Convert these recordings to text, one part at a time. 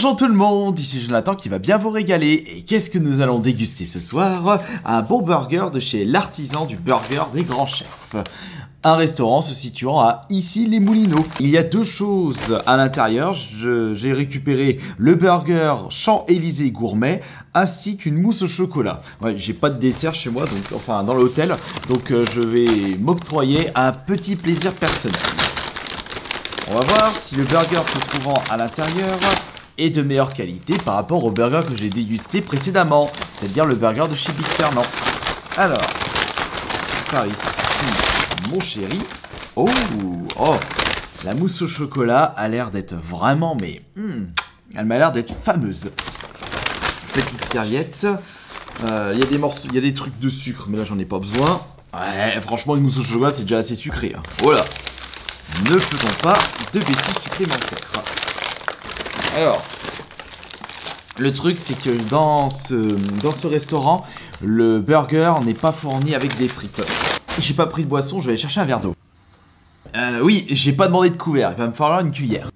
Bonjour tout le monde, ici Jonathan qui va bien vous régaler. Et qu'est-ce que nous allons déguster ce soir? Un bon burger de chez l'artisan du burger des grands chefs. Un restaurant se situant à Issy-les-Moulineaux. Il y a deux choses à l'intérieur. J'ai récupéré le burger Champs-Élysées gourmet ainsi qu'une mousse au chocolat. Ouais, j'ai pas de dessert chez moi, donc enfin dans l'hôtel, donc je vais m'octroyer un petit plaisir personnel. On va voir si le burger se trouvant à l'intérieur est de meilleure qualité par rapport au burger que j'ai dégusté précédemment, c'est-à-dire le burger de chez Big Fernand. Alors, par ici, mon chéri. Oh, la mousse au chocolat a l'air d'être vraiment, mais elle m'a l'air d'être fameuse. Petite serviette. Il y a des morceaux, il y a des trucs de sucre, mais là j'en ai pas besoin. Ouais, franchement, une mousse au chocolat c'est déjà assez sucré. Hein. Voilà. Ne faisons pas de bêtises supplémentaires. Alors, le truc c'est que dans ce restaurant, le burger n'est pas fourni avec des frites. J'ai pas pris de boisson, je vais aller chercher un verre d'eau. Oui, j'ai pas demandé de couvert, il va me falloir une cuillère.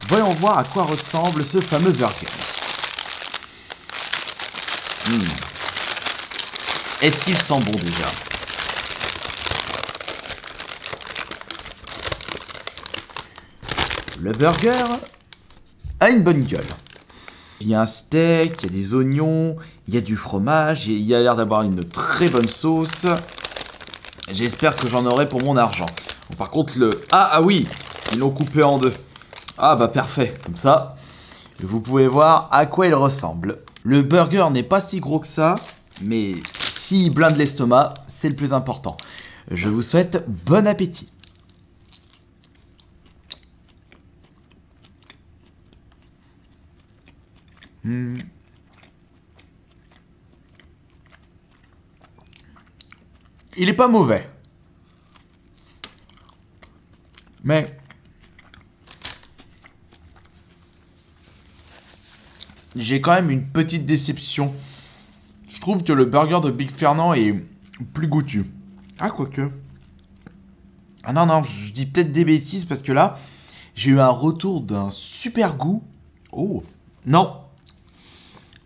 Voyons voir à quoi ressemble ce fameux burger. Est-ce qu'il sent bon déjà? Le burger a une bonne gueule. Il y a un steak, il y a des oignons, il y a du fromage, il y a l'air d'avoir une très bonne sauce. J'espère que j'en aurai pour mon argent. Bon, par contre, Ah oui, ils l'ont coupé en deux. Ah bah parfait, comme ça, vous pouvez voir à quoi il ressemble. Le burger n'est pas si gros que ça, mais s'il blinde l'estomac, c'est le plus important. Je vous souhaite bon appétit. Il est pas mauvais. Mais j'ai quand même une petite déception. Je trouve que le burger de Big Fernand est plus goûtu. Ah, quoique. Ah non, je dis peut-être des bêtises parce que là, j'ai eu un retour d'un super goût. Oh, non.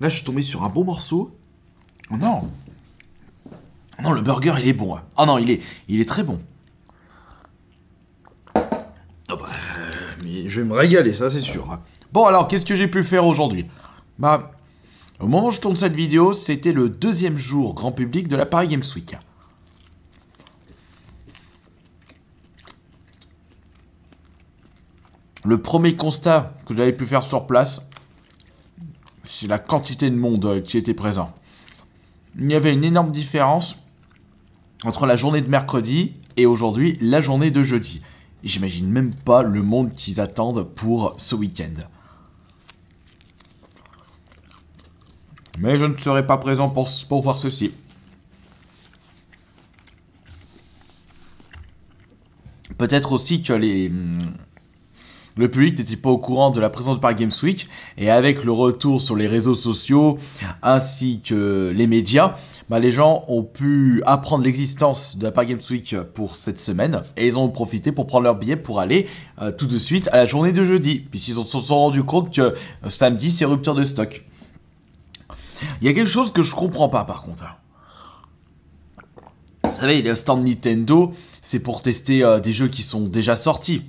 Là, je suis tombé sur un bon morceau. Oh non. Non, le burger, il est bon. Hein. Oh non, il est très bon. Oh bah, mais je vais me régaler, ça c'est sûr. Hein. Bon, alors, qu'est-ce que j'ai pu faire aujourd'hui? Bah, au moment où je tourne cette vidéo, c'était le deuxième jour grand public de la Paris Games Week. Le premier constat que j'avais pu faire sur place, c'est la quantité de monde qui était présent. Il y avait une énorme différence entre la journée de mercredi et aujourd'hui, la journée de jeudi. J'imagine même pas le monde qu'ils attendent pour ce week-end. Mais je ne serai pas présent pour voir ceci. Peut-être aussi que le public n'était pas au courant de la présence de Paris Games Week, et avec le retour sur les réseaux sociaux ainsi que les médias, les gens ont pu apprendre l'existence de la Paris Games Week pour cette semaine, et ils ont profité pour prendre leur billet pour aller tout de suite à la journée de jeudi, puisqu'ils se sont rendus compte que samedi c'est rupture de stock. Il y a quelque chose que je comprends pas par contre. Vous savez, les stands Nintendo, c'est pour tester des jeux qui sont déjà sortis.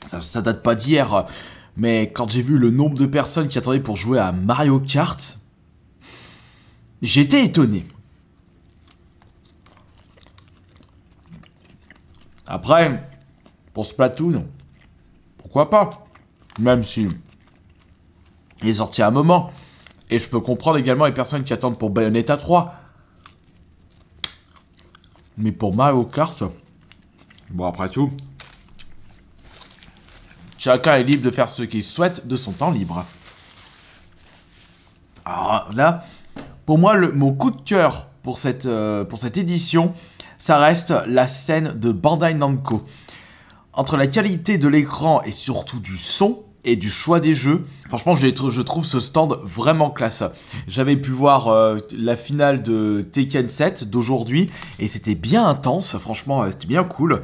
Ça date pas d'hier, mais quand j'ai vu le nombre de personnes qui attendaient pour jouer à Mario Kart, j'étais étonné. Après, pour Splatoon, pourquoi pas? Même si il est sorti à un moment. Et je peux comprendre également les personnes qui attendent pour Bayonetta 3. Mais pour Mario Kart, bon après tout, chacun est libre de faire ce qu'il souhaite de son temps libre. Alors là, pour moi, mon coup de cœur pour cette édition, ça reste la scène de Bandai Namco. Entre la qualité de l'écran et surtout du son et du choix des jeux, franchement, je trouve ce stand vraiment classe. J'avais pu voir la finale de Tekken 7 d'aujourd'hui et c'était bien intense, franchement, c'était bien cool.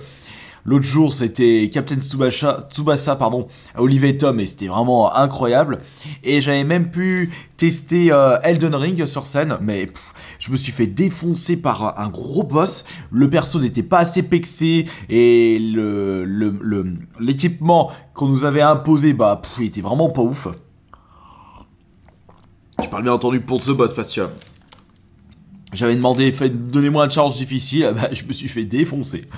L'autre jour, c'était Captain Tsubasa, pardon, à Olive et Tom, et c'était vraiment incroyable. Et j'avais même pu tester Elden Ring sur scène, mais je me suis fait défoncer par un gros boss. Le perso n'était pas assez pexé, et l'équipement qu'on nous avait imposé, bah, il était vraiment pas ouf. Je parle bien entendu pour ce boss, parce que j'avais demandé, donnez-moi un challenge difficile, bah, je me suis fait défoncer.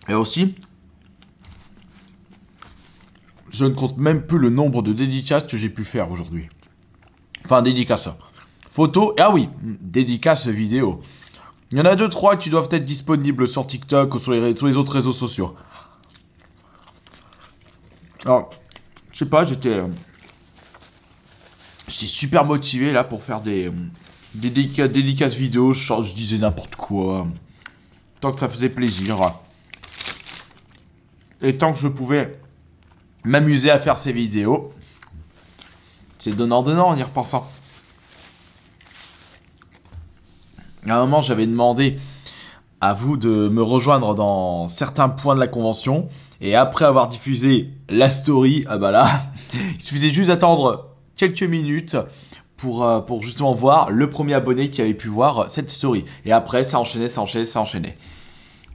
Et aussi, je ne compte même plus le nombre de dédicaces que j'ai pu faire aujourd'hui. Enfin, dédicaces. Photos, ah oui, dédicaces vidéo. Il y en a 2-3 qui doivent être disponibles sur TikTok ou sur les autres réseaux sociaux. Alors, je sais pas, j'étais super motivé là pour faire des dédicaces vidéo. Je disais n'importe quoi. Tant que ça faisait plaisir. Et tant que je pouvais m'amuser à faire ces vidéos. C'est donnant-donnant en y repensant. À un moment, j'avais demandé à vous de me rejoindre dans certains points de la convention. Et après avoir diffusé la story, ah bah là, il suffisait juste d'attendre quelques minutes pour justement voir le premier abonné qui avait pu voir cette story. Et après, ça enchaînait, ça enchaînait, ça enchaînait.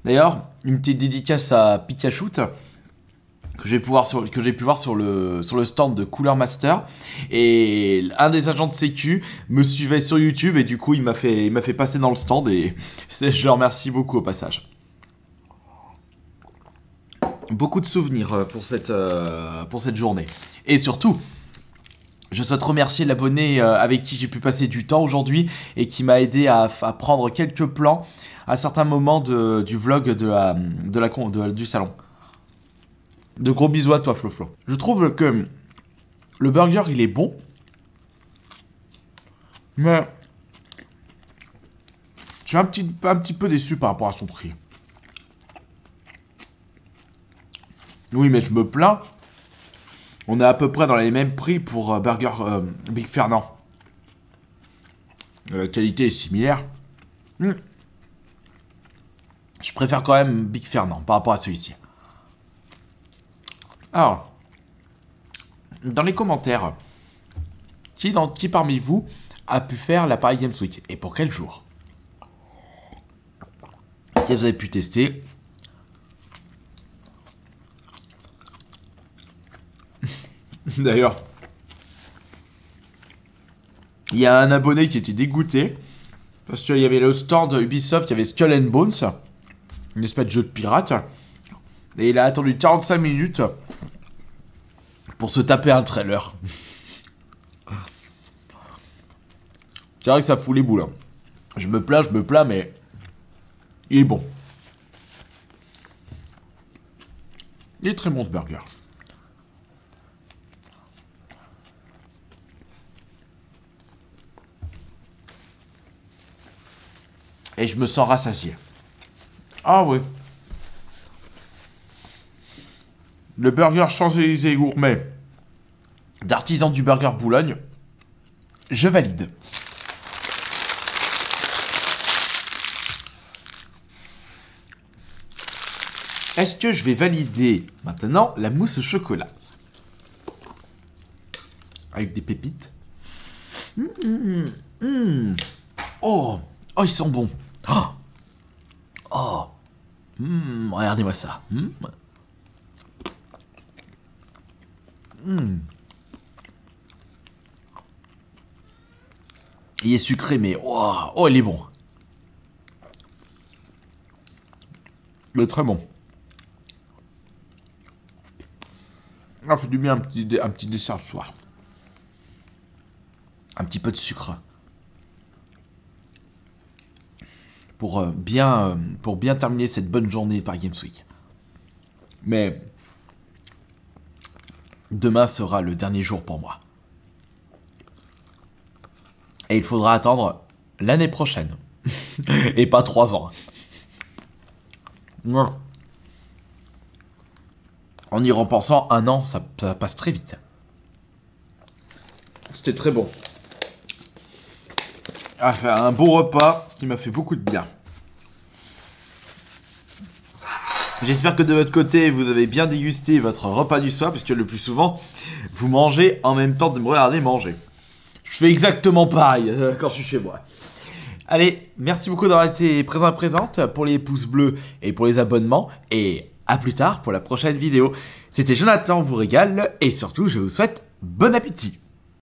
D'ailleurs, une petite dédicace à Pikachu que j'ai pu voir sur le stand de Cooler Master, et un des agents de sécu me suivait sur YouTube et du coup il m'a fait passer dans le stand et je le remercie beaucoup au passage. Beaucoup de souvenirs pour cette journée. Et surtout, je souhaite remercier l'abonné avec qui j'ai pu passer du temps aujourd'hui et qui m'a aidé à prendre quelques plans à certains moments du vlog du salon. De gros bisous à toi, Flo. Je trouve que le burger, il est bon. Mais je suis un petit peu déçu par rapport à son prix. Oui, mais je me plains. On est à peu près dans les mêmes prix pour Burger Big Fernand. La qualité est similaire. Je préfère quand même Big Fernand par rapport à celui-ci. Alors, dans les commentaires, qui parmi vous a pu faire la Paris Games Week et pour quel jour? Qui vous avez pu tester? D'ailleurs, il y a un abonné qui était dégoûté parce qu'il y avait le stand Ubisoft, il y avait Skull and Bones, une espèce de jeu de pirate, et il a attendu 45 minutes pour se taper un trailer. C'est vrai que ça fout les boules. Hein. Je me plains, mais il est bon. Il est très bon ce burger. Et je me sens rassasié. Ah oui. Le burger Champs-Élysées gourmet d'artisan du burger Boulogne, je valide. Est-ce que je vais valider maintenant la mousse au chocolat? Avec des pépites. Oh, ils sont bons. Regardez-moi ça. Il est sucré, mais il est bon. Il est très bon. Ça fait du bien un petit dessert le soir. Un petit peu de sucre. Pour bien terminer cette bonne journée par Games Week. Mais demain sera le dernier jour pour moi. Et il faudra attendre l'année prochaine. Et pas 3 ans. En y repensant, 1 an, ça passe très vite. C'était très bon. à faire un bon repas, ce qui m'a fait beaucoup de bien. J'espère que de votre côté, vous avez bien dégusté votre repas du soir, puisque le plus souvent, vous mangez en même temps de me regarder manger. Je fais exactement pareil quand je suis chez moi. Allez, merci beaucoup d'avoir été présent et présente pour les pouces bleus et pour les abonnements. Et à plus tard pour la prochaine vidéo. C'était Jonathan, vous régale, et surtout, je vous souhaite bon appétit.